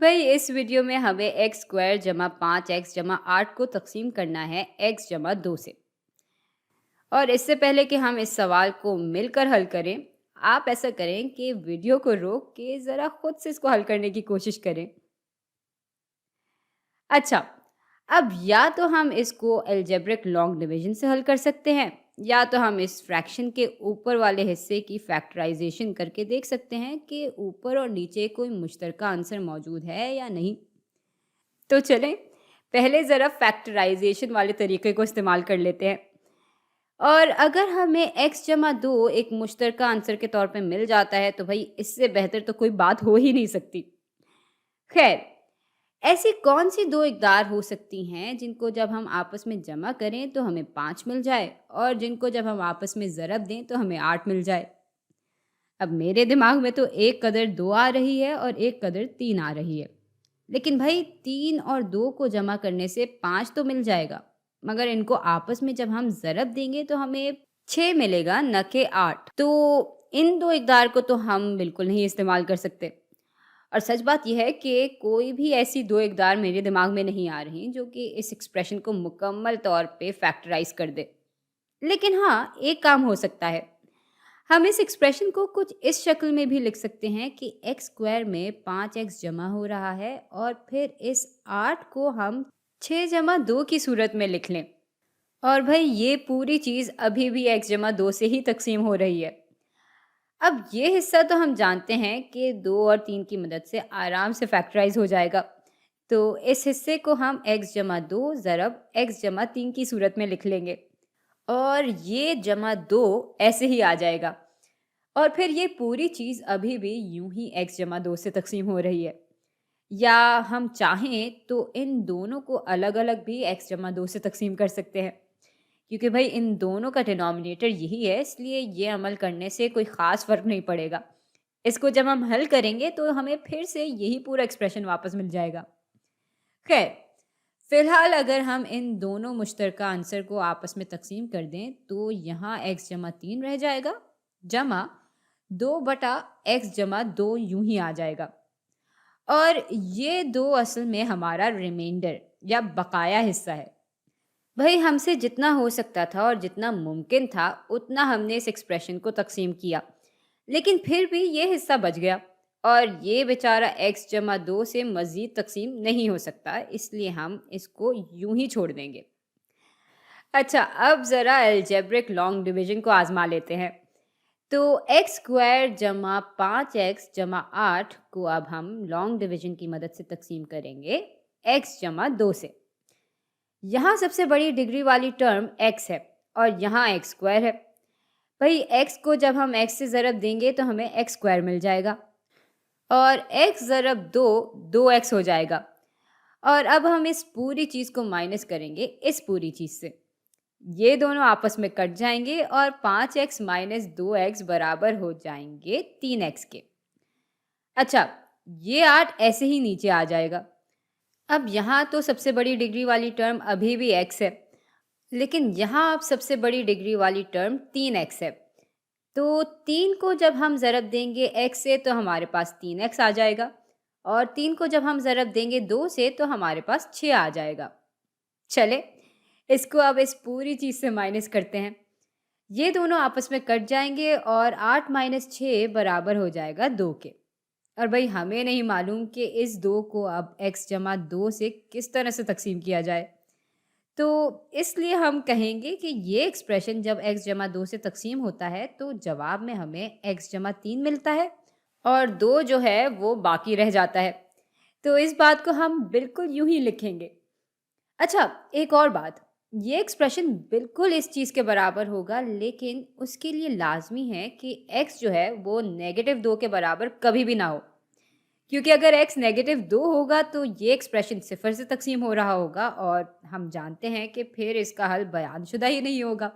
भाई इस वीडियो में हमें एक्स स्क्वायर जमा 5x जमा 8 को तकसीम करना है x जमा 2 से। और इससे पहले कि हम इस सवाल को मिलकर हल करें, आप ऐसा करें कि वीडियो को रोक के ज़रा खुद से इसको हल करने की कोशिश करें। अच्छा, अब या तो हम इसको अलजेब्रिक लॉन्ग डिवीजन से हल कर सकते हैं, या तो हम इस फ्रैक्शन के ऊपर वाले हिस्से की फैक्टराइजेशन करके देख सकते हैं कि ऊपर और नीचे कोई मुश्तरका आंसर मौजूद है या नहीं। तो चलें पहले ज़रा फैक्टराइजेशन वाले तरीके को इस्तेमाल कर लेते हैं। और अगर हमें x जमा 2 एक मुश्तरका आंसर के तौर पे मिल जाता है तो भाई इससे बेहतर तो कोई बात हो ही नहीं सकती। खैर, ऐसी कौन सी दो इकदार हो सकती हैं जिनको जब हम आपस में जमा करें तो हमें 5 मिल जाए, और जिनको जब हम आपस में ज़रब दें तो हमें 8 मिल जाए। अब मेरे दिमाग में तो एक कदर 2 आ रही है और एक कदर 3 आ रही है। लेकिन भाई 3 और 2 को जमा करने से 5 तो मिल जाएगा, मगर इनको आपस में जब हम ज़रब देंगे तो हमें 6 मिलेगा, न कि 8। तो इन दो इकदार को तो हम बिल्कुल नहीं इस्तेमाल कर सकते। और सच बात यह है कि कोई भी ऐसी दो इकदार मेरे दिमाग में नहीं आ रही जो कि इस एक्सप्रेशन को मुकम्मल तौर पे फैक्टराइज़ कर दे। लेकिन हाँ, एक काम हो सकता है। हम इस एक्सप्रेशन को कुछ इस शक्ल में भी लिख सकते हैं कि एक्स स्क्वायर में 5x जमा हो रहा है और फिर इस 8 को हम 6 जमा 2 की सूरत में लिख लें। और भाई ये पूरी चीज़ अभी भी x जमा 2 से ही तकसीम हो रही है। अब ये हिस्सा तो हम जानते हैं कि 2 और 3 की मदद से आराम से फैक्टराइज हो जाएगा। तो इस हिस्से को हम x जमा 2 ज़रब x जमा 3 की सूरत में लिख लेंगे, और ये जमा 2 ऐसे ही आ जाएगा। और फिर ये पूरी चीज़ अभी भी यूं ही x जमा 2 से तकसीम हो रही है। या हम चाहें तो इन दोनों को अलग अलग भी x जमा 2 से तकसीम कर सकते हैं, क्योंकि भाई इन दोनों का डिनोमिनेटर यही है, इसलिए ये अमल करने से कोई ख़ास फ़र्क नहीं पड़ेगा। इसको जब हम हल करेंगे तो हमें फिर से यही पूरा एक्सप्रेशन वापस मिल जाएगा। खैर, फ़िलहाल अगर हम इन दोनों मुश्तरका आंसर को आपस में तकसीम कर दें तो यहाँ x जमा 3 रह जाएगा, जमा 2 बटा x जमा 2 यूं ही आ जाएगा। और ये 2 असल में हमारा रिमाइंडर या बकाया हिस्सा है। भाई हमसे जितना हो सकता था और जितना मुमकिन था उतना हमने इस एक्सप्रेशन को तकसीम किया, लेकिन फिर भी ये हिस्सा बच गया, और ये बेचारा x जमा 2 से मज़ीद तकसीम नहीं हो सकता, इसलिए हम इसको यूं ही छोड़ देंगे। अच्छा, अब ज़रा अलजेब्रिक लॉन्ग डिवीजन को आजमा लेते हैं। तो एक्स स्क्वायर जमा 5x जमा 8 को अब हम लॉन्ग डिवीजन की मदद से तकसीम करेंगे x जमा 2 से। यहाँ सबसे बड़ी डिग्री वाली टर्म x है और यहाँ एक्स स्क्वायर है। भाई x को जब हम x से ज़रब देंगे तो हमें एक्स स्क्वायर मिल जाएगा, और x ज़रब 2 2x हो जाएगा। और अब हम इस पूरी चीज़ को माइनस करेंगे इस पूरी चीज़ से। ये दोनों आपस में कट जाएंगे और 5x माइनस 2x बराबर हो जाएंगे 3x के। अच्छा, ये 8 ऐसे ही नीचे आ जाएगा। अब यहाँ तो सबसे बड़ी डिग्री वाली टर्म अभी भी x है, लेकिन यहाँ अब सबसे बड़ी डिग्री वाली टर्म 3x है। तो 3 को जब हम ज़रब देंगे x से तो हमारे पास 3x आ जाएगा, और 3 को जब हम ज़रब देंगे 2 से तो हमारे पास 6 आ जाएगा। चले, इसको अब इस पूरी चीज़ से माइनस करते हैं। ये दोनों आपस में कट जाएंगे और 8 माइनस 6 बराबर हो जाएगा 2 के। और भाई हमें नहीं मालूम कि इस 2 को अब x जमा 2 से किस तरह से तकसीम किया जाए। तो इसलिए हम कहेंगे कि ये एक्सप्रेशन जब x जमा 2 से तकसीम होता है तो जवाब में हमें x जमा 3 मिलता है, और 2 जो है वो बाकी रह जाता है। तो इस बात को हम बिल्कुल यूं ही लिखेंगे। अच्छा, एक और बात, ये एक्सप्रेशन बिल्कुल इस चीज़ के बराबर होगा, लेकिन उसके लिए लाज़मी है कि x जो है वो नेगेटिव 2 के बराबर कभी भी ना हो। क्योंकि अगर x नेगेटिव 2 होगा तो ये एक्सप्रेशन सिफर से तकसीम हो रहा होगा, और हम जानते हैं कि फिर इसका हल बयानशुदा ही नहीं होगा।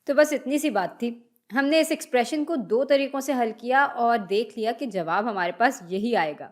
तो बस इतनी सी बात थी। हमने इस एक्सप्रेशन को 2 तरीकों से हल किया और देख लिया कि जवाब हमारे पास यही आएगा।